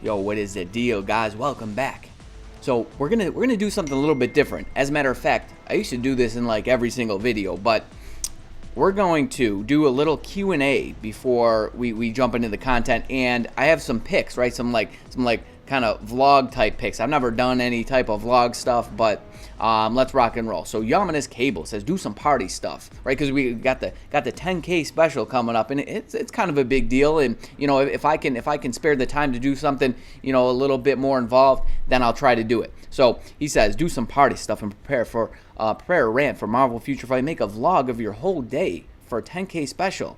Yo, what is the deal, guys? Welcome back. So we're gonna do something a little bit different. As a matter of fact, I used to do this in like every single video, but we're going to do a little Q&A before we jump into the content. And I have some picks, right? Some like kind of vlog type picks. I've never done any type of vlog stuff, but let's rock and roll. So Yaman's Cable says do some party stuff, right? Because we got the 10K special coming up, and it's kind of a big deal. And you know, if I can spare the time to do something, you know, a little bit more involved, then I'll try to do it. So he says do some party stuff and prepare a rant for Marvel Future Fight. Make a vlog of your whole day for a 10K special.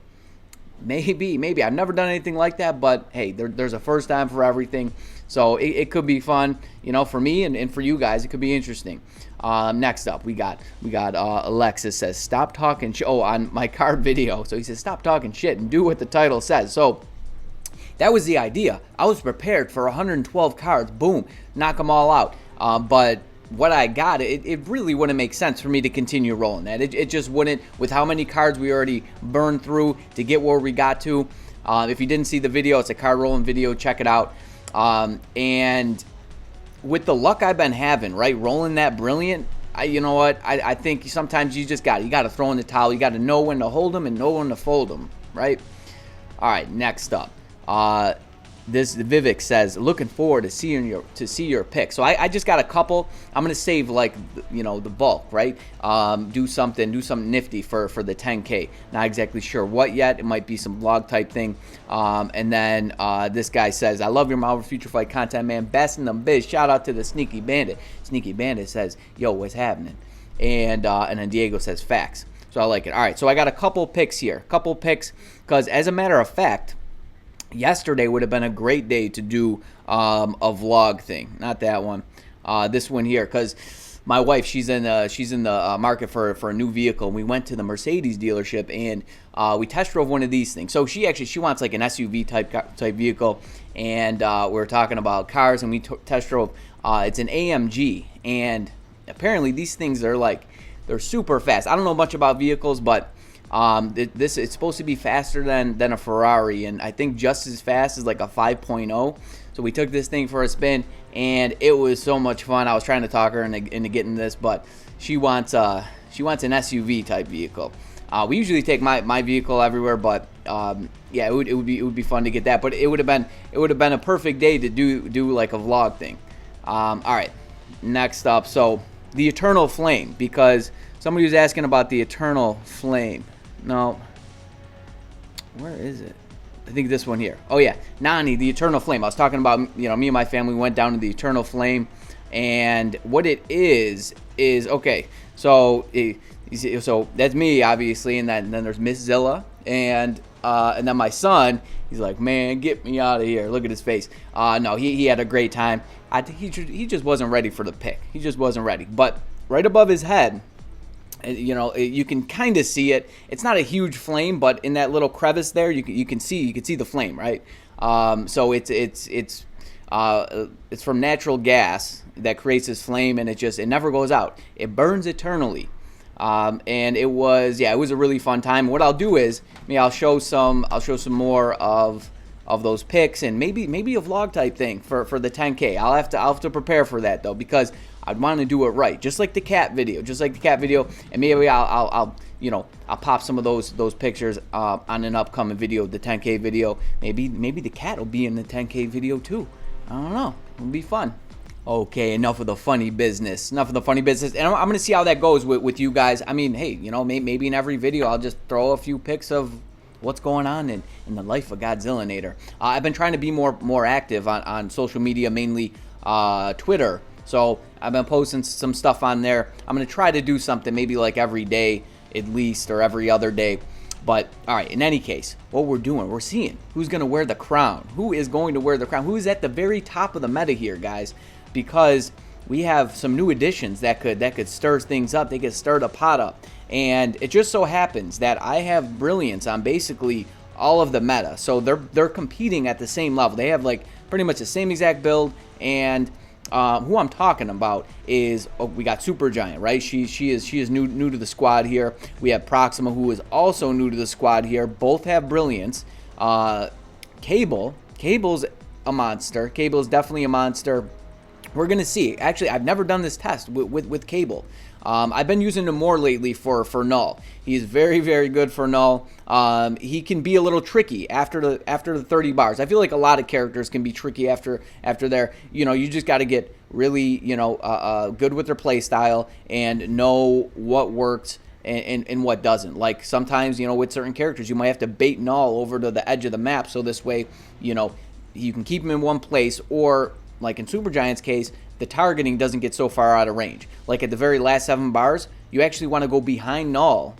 Maybe I've never done anything like that, but hey, there's a first time for everything. So it could be fun, you know, for me and for you guys. It could be interesting. Next up, we got Alexis says stop talking shit. Oh, on my card video. So he says stop talking shit and do what the title says. So that was the idea. I was prepared for 112 cards. Boom, knock them all out. But what I got, it really wouldn't make sense for me to continue rolling that. It just wouldn't, with how many cards we already burned through to get where we got to. If you didn't see the video, it's a card rolling video. Check it out. And with the luck I've been having, right, rolling that brilliant, you know what, I think sometimes you got to throw in the towel. You got to know when to hold them and know when to fold them, right? All right, next up. This Vivek says, looking forward to see your pick. So I just got a couple. I'm gonna save like, you know, the bulk, right? Do something nifty for the 10K. Not exactly sure what yet. It might be some vlog type thing. And then this guy says, I love your Marvel Future Fight content, man. Best in the biz. Shout out to the Sneaky Bandit. Sneaky Bandit says, yo, what's happening? And then Diego says, facts. So I like it. All right, so I got a couple picks here. Because as a matter of fact, yesterday would have been a great day to do a vlog thing. Not that one. This one here, because my wife, she's in the market for a new vehicle. We went to the Mercedes dealership and we test drove one of these things. So she wants like an SUV type vehicle, and we were talking about cars, and we test drove. It's an AMG, and apparently these things are they're super fast. I don't know much about vehicles, but it's supposed to be faster than a Ferrari, and I think just as fast as like a 5.0. So we took this thing for a spin, and it was so much fun. I was trying to talk her into getting this, but she wants an SUV type vehicle. We usually take my vehicle everywhere, but yeah, it would be fun to get that. But it would have been a perfect day to do like a vlog thing. All right, next up, so the Eternal Flame, because somebody was asking about the Eternal Flame. No. Where is it? I think this one here. Oh, yeah. Nani, the Eternal Flame. I was talking about, you know, me and my family went down to the Eternal Flame. And what it is okay. So that's me, obviously. And then there's Miss Zilla. And then my son, he's like, man, get me out of here. Look at his face. No, he had a great time. I think he just wasn't ready for the pick. He just wasn't ready. But right above his head, you know, you can kind of see it. It's not a huge flame, but in that little crevice there, you can see the flame, right? So it's from natural gas that creates this flame, and it never goes out. It burns eternally. And it was a really fun time. What I'll do is I'll show some more of those pics, and maybe a vlog type thing for the 10K. I'll have to prepare for that though, because I'd want to do it right, just like the cat video, and maybe I'll pop some of those pictures on an upcoming video, the 10K video. Maybe the cat will be in the 10K video too. I don't know. It'll be fun. Okay, enough of the funny business. And I'm going to see how that goes with you guys. I mean, hey, you know, maybe in every video I'll just throw a few pics of what's going on in the life of Godzillanator. I've been trying to be more active on social media, mainly Twitter. So I've been posting some stuff on there. I'm going to try to do something maybe like every day at least, or every other day. But, all right, in any case, what we're doing, we're seeing who's going to wear the crown. Who is going to wear the crown? Who is at the very top of the meta here, guys? Because we have some new additions that could stir things up. They could stir the pot up. And it just so happens that I have brilliance on basically all of the meta. So they're competing at the same level. They have like pretty much the same exact build. And who I'm talking about is, we got Supergiant, right? She is new to the squad here. We have Proxima, who is also new to the squad here. Both have brilliance. Cable's a monster. Cable is definitely a monster. We're going to see. Actually, I've never done this test with Cable. I've been using him more lately for Null. He's very, very good for Null. He can be a little tricky after the 30 bars. I feel like a lot of characters can be tricky after there. You know, you just got to get really, you know, good with their play style and know what works and what doesn't. Like sometimes, you know, with certain characters, you might have to bait Null over to the edge of the map, so this way, you know, you can keep him in one place, or like in Supergiant's case, the targeting doesn't get so far out of range. Like at the very last 7 bars, you actually want to go behind Null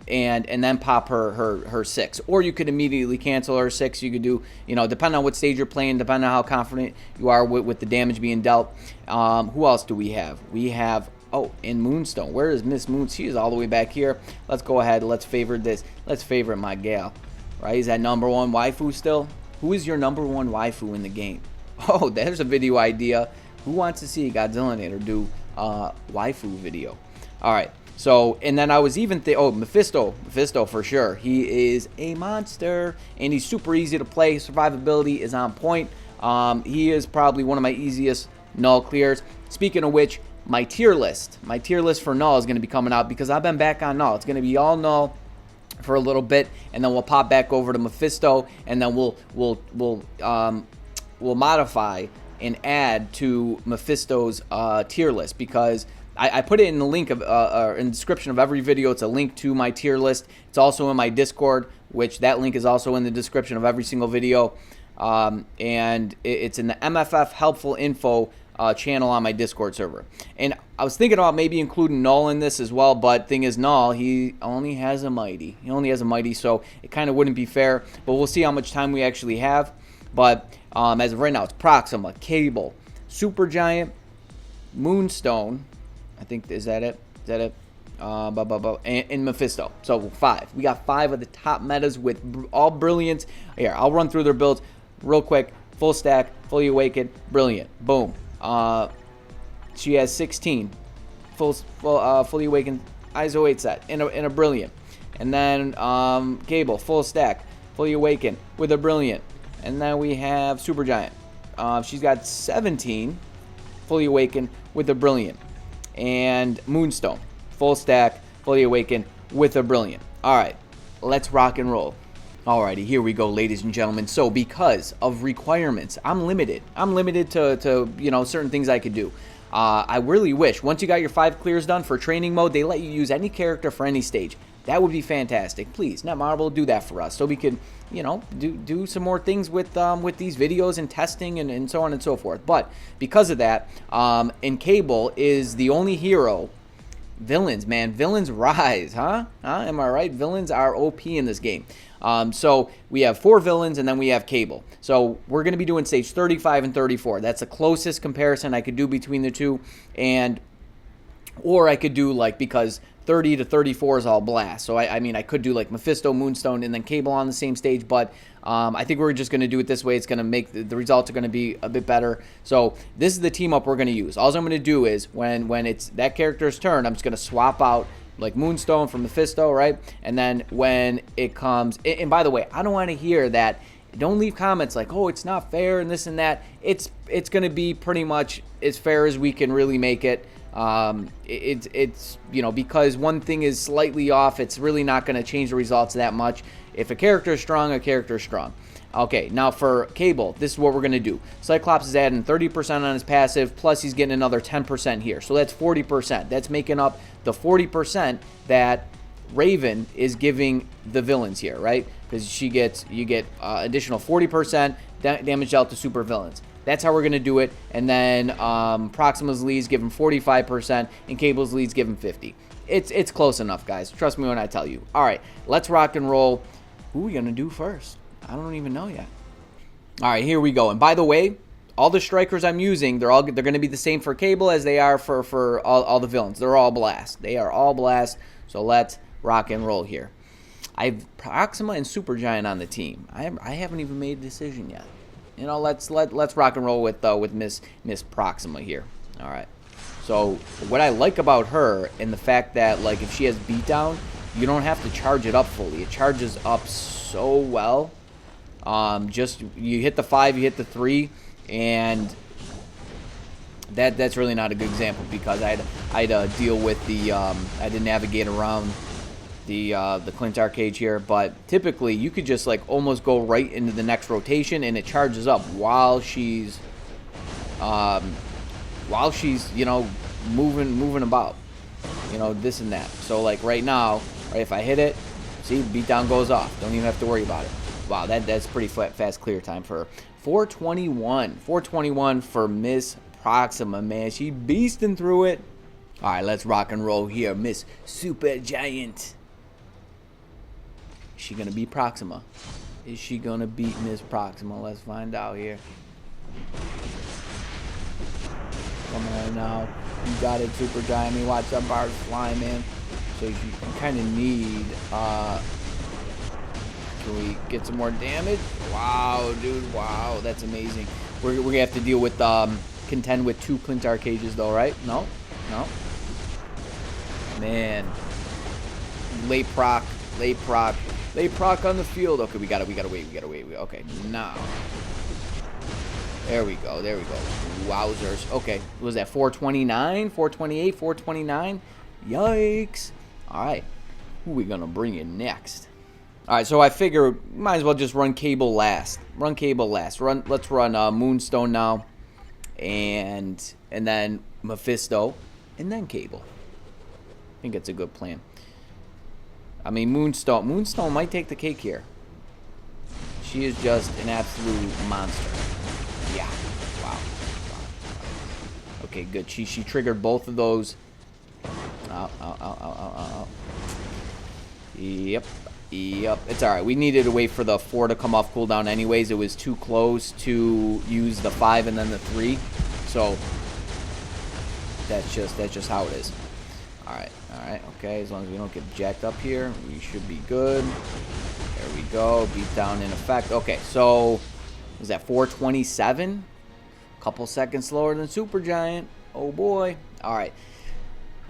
and then pop her 6. Or you could immediately cancel her 6. You could do, you know, depending on what stage you're playing, depending on how confident you are with the damage being dealt. Who else do we have? We have, oh, in Moonstone. Where is Miss Moon? She is all the way back here. Let's go ahead. Let's favorite this. Let's favorite my gal. Right? Is that #1 waifu still? Who is your #1 waifu in the game? Oh, there's a video idea. Who wants to see Godzillanator do a waifu video? All right. So, and then I was even oh, Mephisto for sure. He is a monster, and he's super easy to play. Survivability is on point. He is probably one of my easiest Null clears. Speaking of which, my tier list for Null is going to be coming out because I've been back on Null. It's going to be all Null for a little bit, and then we'll pop back over to Mephisto, and then we'll modify and add to Mephisto's tier list, because I put it in the link of in the description of every video. It's a link to my tier list. It's also in my Discord, which that link is also in the description of every single video, and it's in the MFF helpful info channel on my Discord server. And I was thinking about maybe including Null in this as well, but thing is, Null, he only has a mighty. So it kind of wouldn't be fair, but we'll see how much time we actually have. But as of right now, it's Proxima, Cable, Supergiant, Moonstone, I think, is that it? And Mephisto. So 5. We got 5 of the top metas with all brilliance. Here, I'll run through their builds real quick. Full stack, fully awakened, brilliant. Boom. She has 16 fully awakened ISO 8 set in a brilliant. And then Cable, full stack, fully awakened with a brilliant. And then we have Supergiant. She's got 17 fully awakened with a brilliant. And Moonstone, full stack, fully awakened with a brilliant. All right, let's rock and roll. Alrighty, here we go, ladies and gentlemen. So because of requirements, I'm limited. I'm limited to you know, certain things I could do. I really wish once you got your 5 clears done for training mode, they let you use any character for any stage. That would be fantastic. Please, Netmarble, do that for us, so we can, you know, do some more things with these videos and testing and so on and so forth. But because of that, and Cable is the only hero. Villains, man, villains rise, huh? Am I right? Villains are OP in this game. So we have 4 villains, and then we have Cable. So we're going to be doing stage 35 and 34. That's the closest comparison I could do between the two, or I could do, like, because 30 to 34 is all blast. So I mean, I could do like Mephisto, Moonstone, and then Cable on the same stage, but I think we're just going to do it this way. It's going to make the results are going to be a bit better. So this is the team up we're going to use. All I'm going to do is when it's that character's turn, I'm just going to swap out like Moonstone from Mephisto, right? And then when it comes, and by the way, I don't want to hear that. Don't leave comments like, oh, it's not fair and this and that. It's going to be pretty much as fair as we can really make it. It's you know, because one thing is slightly off, it's really not going to change the results that much. If a character is strong, a character is strong. Okay, now for Cable, this is what we're going to do. Cyclops is adding 30% on his passive, plus he's getting another 10% here. So that's 40%. That's making up the 40% that Raven is giving the villains here, right? Because you get additional 40% damage dealt to super villains. That's how we're going to do it. And then Proxima's leads give him 45%, and Cable's leads give him 50%. It's close enough, guys. Trust me when I tell you. All right, let's rock and roll. Who are we going to do first? I don't even know yet. All right, here we go. And by the way, all the strikers I'm using, they're going to be the same for Cable as they are for all the villains. They're all blast. They are all blast. So let's rock and roll here. I have Proxima and Supergiant on the team. I haven't even made a decision yet. You know, let's rock and roll with Miss Proxima here. All right. So what I like about her, and the fact that, like, if she has beatdown, you don't have to charge it up fully. It charges up so well. Just you hit the 5, you hit the 3, and that's really not a good example because I had to deal with the I had to navigate around the Clint arcade here. But typically you could just like almost go right into the next rotation and it charges up while she's you know, moving about, you know, this and that. So like right now, right, if I hit it, see, beatdown goes off. Don't even have to worry about it. Wow, that's pretty fast clear time for her. 421. 421 for Miss Proxima, man. She beasting through it. All right, let's rock and roll here. Miss Supergiant. Is she going to beat Proxima? Is she going to beat Miss Proxima? Let's find out here. Come on now. You got it, Supergiant. I mean, watch that bars fly, man. So you kind of need... Can we get some more damage? Wow, dude. Wow, that's amazing. We're going to have to deal with... contend with 2 Clint arcades, though, right? No? No? Man. Late proc. Late proc. Late proc on the field. Okay, we gotta wait. Okay, now. There we go. There we go. Wowzers. Okay. What was that? 429? 428? 429? Yikes. Alright. Who are we going to bring in next? Alright, so I figure might as well just run Cable last. Run Cable last. Let's run Moonstone now. And then Mephisto. And then Cable. I think it's a good plan. I mean, Moonstone might take the cake here. She is just an absolute monster. Yeah. Wow. Okay, good. She triggered both of those. Ow. Yep. It's alright. We needed to wait for the 4 to come off cooldown anyways. It was too close to use the 5 and then the 3. So that's just how it is. Alright. Okay, as long as we don't get jacked up here, we should be good. There we go. Beat down in effect. Okay, so was that 427? Couple seconds slower than Supergiant. Oh boy. Alright.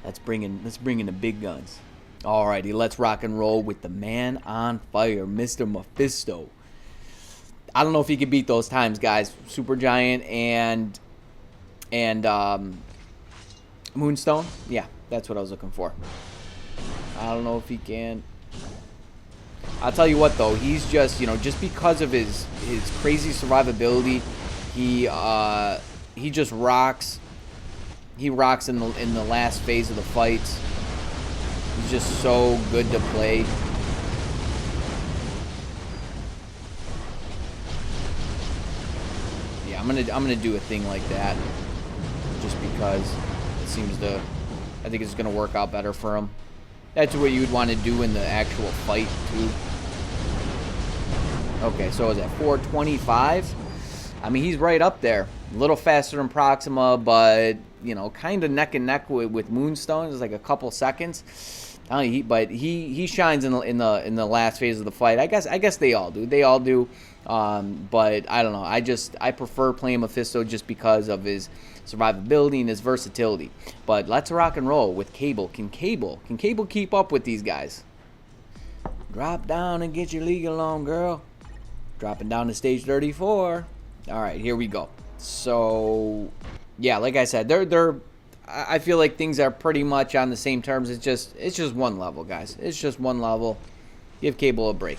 Let's bring in the big guns. Alrighty, let's rock and roll with the man on fire, Mr. Mephisto. I don't know if he could beat those times, guys. Supergiant and Moonstone. Yeah, that's what I was looking for. I don't know if he can. I'll tell you what, though, he's just, you know, just because of his crazy survivability, he just rocks. He rocks in the last phase of the fights. He's just so good to play. Yeah, I'm gonna do a thing like that, just because it seems to. I think it's gonna work out better for him. That's what you'd want to do in the actual fight too. Okay, so is that 425? I mean, he's right up there. A little faster than Proxima, but you know, kind of neck and neck with Moonstone. It's like a couple seconds. But he shines in the last phase of the fight. I guess they all do. They all do. But I don't know. I prefer playing Mephisto just because of his survivability and his versatility. But let's rock and roll with Cable. Can Cable keep up with these guys? Drop down and get your legal on, girl. Dropping down to stage 34. All right, here we go. So yeah, like I said, I feel like things are pretty much on the same terms. It's just one level, guys. It's just one level. Give Cable a break.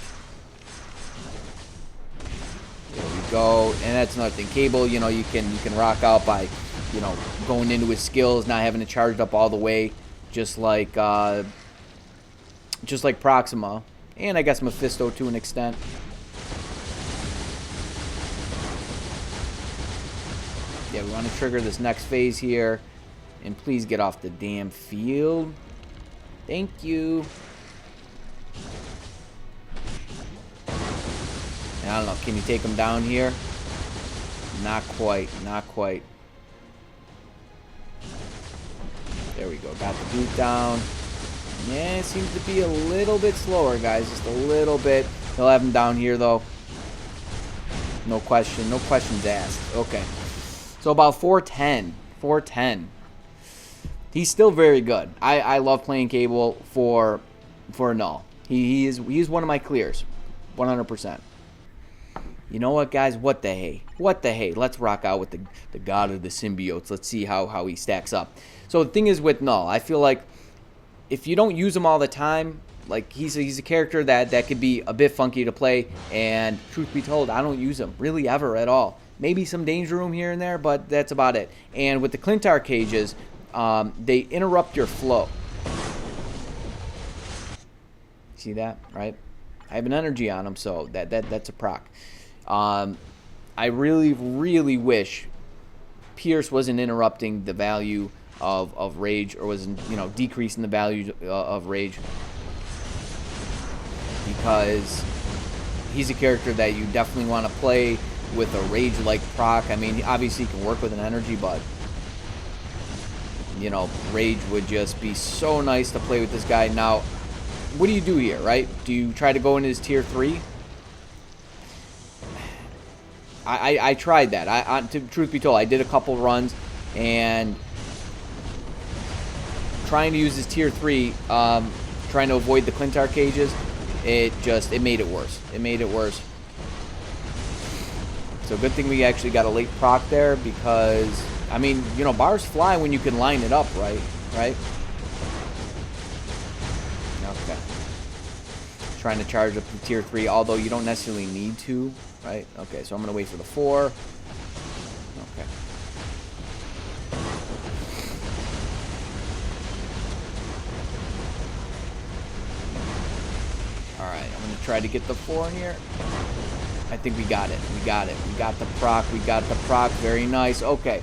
There we go. And that's another thing. Cable, you know, you can rock out by, you know, going into his skills, not having to charge it up all the way, just like Proxima, and I guess Mephisto to an extent. Yeah, we want to trigger this next phase here. And please get off the damn field. Thank you. And I don't know. Can you take him down here? Not quite. Not quite. There we go. Got the boot down. Yeah, it seems to be a little bit slower, guys. Just a little bit. He'll have him down here, though. No question. No questions asked. Okay. So about 410. 410. He's still very good. I love playing Cable for Null. He's one of my clears, 100%. You know what, guys? What the hey? What the hey? Let's rock out with the god of the symbiotes. Let's see how he stacks up. So the thing is with Null, I feel like if you don't use him all the time, like he's a character that could be a bit funky to play. And truth be told, I don't use him really ever at all. Maybe some danger room here and there, but that's about it. And with the Clintar cages, they interrupt your flow. See that, right? I have an energy on him, so that's a proc. I really wish Pierce wasn't interrupting the value of rage, or wasn't, you know, decreasing the value of rage, because he's a character that you definitely want to play with a rage-like proc. I mean, obviously he can work with an energy, but you know, rage would just be so nice to play with this guy. Now, what do you do here, right? Do you try to go into his tier 3? I tried that. Truth be told, I did a couple runs, and trying to use his tier 3, trying to avoid the Clintar cages, it made it worse. It made it worse. So good thing we actually got a late proc there, because, I mean, you know, bars fly when you can line it up right? Right? Okay. Trying to charge up the tier 3, although you don't necessarily need to, right? Okay, so I'm going to wait for the 4. Okay. Alright, I'm going to try to get the 4 in here. I think we got it. We got it. We got the proc. We got the proc. Very nice. Okay.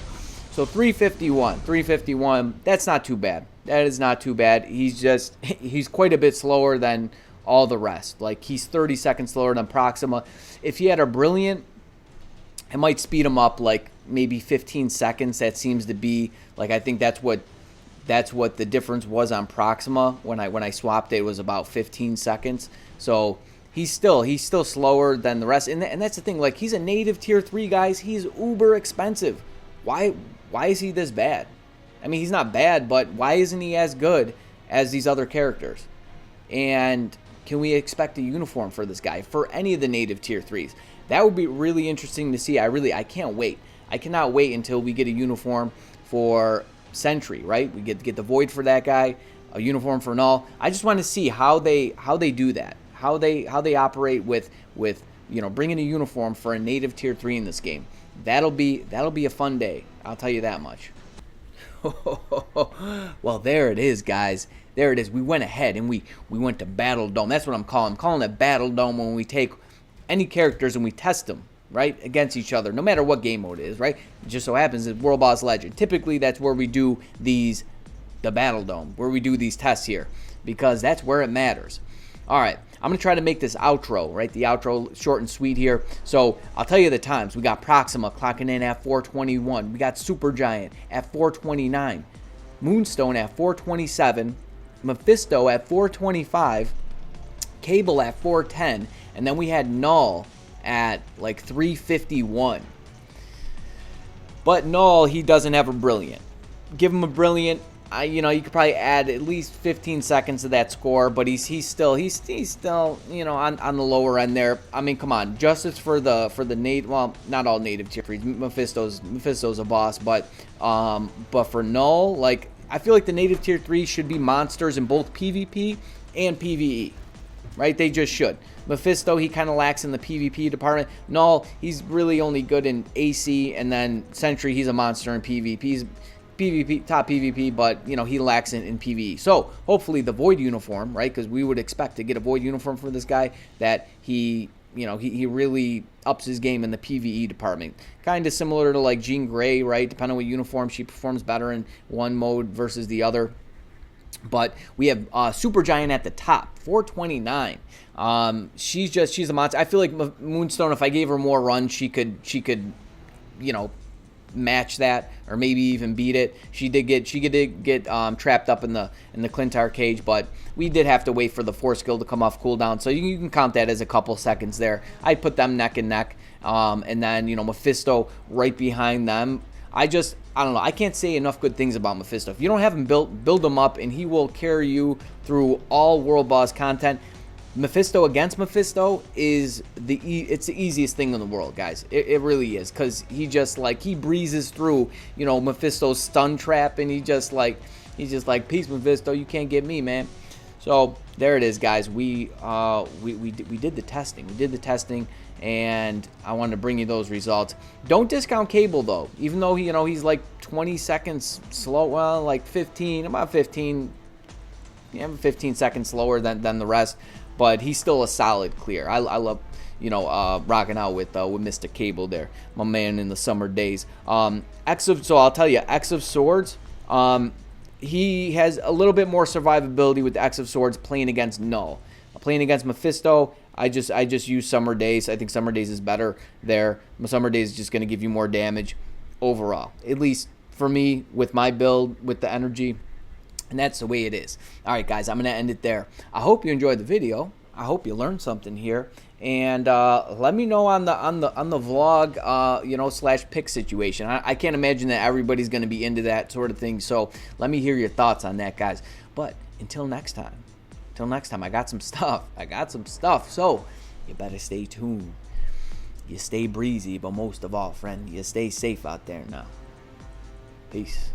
So 351. 351. That's not too bad. That is not too bad. He's quite a bit slower than all the rest. Like, he's 30 seconds slower than Proxima. If he had a Brilliant, it might speed him up like maybe 15 seconds. That seems to be, like, I think that's what the difference was on Proxima. When I swapped it, it was about 15 seconds. So he's still slower than the rest. And that's the thing. Like, he's a native tier 3, guys. He's uber expensive. Why is he this bad? I mean, he's not bad, but why isn't he as good as these other characters? And can we expect a uniform for this guy for any of the native tier 3s? That would be really interesting to see. I can't wait. I cannot wait until we get a uniform for Sentry, right? We get the Void for that guy, a uniform for Null. I just want to see how they do that. How they operate with you know, bringing a uniform for a native tier 3 in this game. That'll be a fun day. I'll tell you that much. Well, there it is, guys. There it is. We went ahead and we went to Battle Dome. That's what I'm calling. I'm calling it Battle Dome when we take any characters and we test them, right, against each other, no matter what game mode it is, right? It just so happens it's World Boss Legend. Typically, that's where we do the Battle Dome, where we do these tests here, because that's where it matters. All right, I'm going to try to make this outro, right? The outro short and sweet here. So I'll tell you the times. We got Proxima clocking in at 4:21. We got Supergiant at 4:29. Moonstone at 4:27. Mephisto at 4:25. Cable at 4:10. And then we had Null at like 3:51. But Null, he doesn't have a Brilliant. Give him a Brilliant. You know, you could probably add at least 15 seconds to that score, but he's still, you know, on the lower end there. I mean, come on, justice for the native, well, not all native tier 3s. Mephisto's a boss, but for Null, like, I feel like the native tier 3 should be monsters in both PvP and PvE, right? They just should. Mephisto, he kind of lacks in the PvP department. Null, he's really only good in AC, and then Sentry, he's a monster in PvP. He's PvP, top PvP, but, you know, he lacks in PvE. So, hopefully the Void uniform, right, because we would expect to get a Void uniform for this guy, that he, you know, he really ups his game in the PvE department. Kind of similar to, like, Jean Grey, right, depending on what uniform she performs better in one mode versus the other. But we have Supergiant at the top, 429. She's a monster. I feel like Moonstone, if I gave her more runs, she could, you know, match that, or maybe even beat it. She did get trapped up in the Clintar cage, but we did have to wait for the Force skill to come off cooldown, so you can count that as a couple seconds there. I put them neck and neck, and then, you know, Mephisto right behind them. I don't know. I can't say enough good things about Mephisto. If you don't have him built, build him up, and he will carry you through all World Boss content. Mephisto against Mephisto is it's the easiest thing in the world, guys. It really is, because he just like he breezes through, you know, Mephisto's stun trap, and he's just like peace, Mephisto, you can't get me, man. So there it is, guys. We did the testing. We did the testing, and I wanted to bring you those results. Don't discount Cable though, even though he's like 20 seconds slow. Well, like 15, about 15. Yeah, 15 seconds slower than the rest, but he's still a solid clear. I love, rocking out with Mr. Cable there, my man in the summer days. So I'll tell you, X of Swords, he has a little bit more survivability with the X of Swords playing against Null. Playing against Mephisto, I just use Summer Days. I think Summer Days is better there. Summer Days is just going to give you more damage overall, at least for me with my build with the energy. And that's the way it is. All right, guys, I'm going to end it there. I hope you enjoyed the video. I hope you learned something here. And let me know on the vlog, slash pick situation. I can't imagine that everybody's going to be into that sort of thing. So let me hear your thoughts on that, guys. But until next time, I got some stuff. So you better stay tuned. You stay breezy, but most of all, friend, you stay safe out there now. Peace.